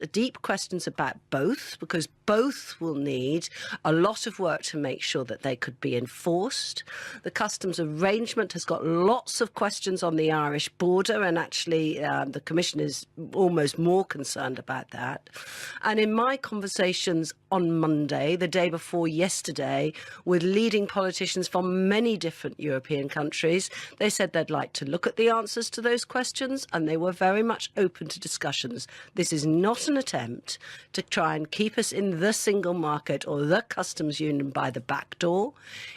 deep questions about both, because both will need a lot of work to make sure that they could be enforced. The customs arrangement has got lots of questions on the Irish border, and actually the Commission is almost more concerned about that. And in my conversations on Monday, the day before yesterday, with leading politicians from many different European countries, they said they'd like to look at the answers to those questions, and they were very much open to discussions. This is not an attempt to try and keep us in the single market or the customs union by the back door.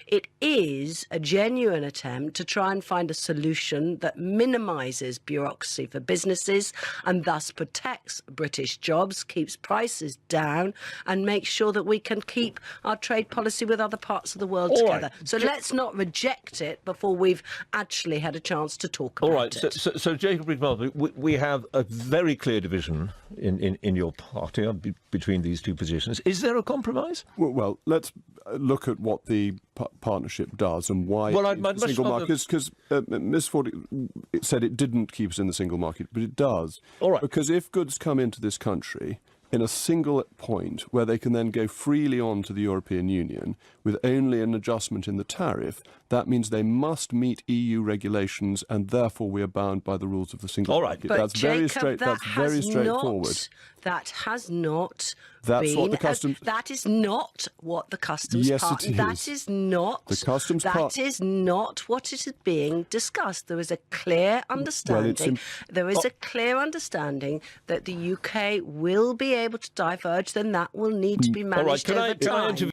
It is a genuine attempt to try and find a solution that minimises bureaucracy for businesses and thus protects British jobs, keeps prices down, and makes sure that we can keep our trade policy with other parts of the world together. Right. So let's not reject it before we've actually had a chance to talk about it. So Jacob Rees-Mogg, we have a very clear division in your party between these two positions. Is there a compromise? Well, let's look at what the partnership does and why the single market. Because Ms Ford said it didn't keep us in the single market, but it does. All right. Because if goods come into this country in a single point where they can then go freely on to the European Union with only an adjustment in the tariff, that means they must meet EU regulations, and therefore we are bound by the rules of the single market. But That's Jacob, very straightforward. That has not That's been. What the customs. That is not what the customs. Yes, it is. That is not. The customs. That is not what is being discussed. There is a clear understanding. There is a clear understanding that the UK will be able to diverge. Then that will need to be managed over time.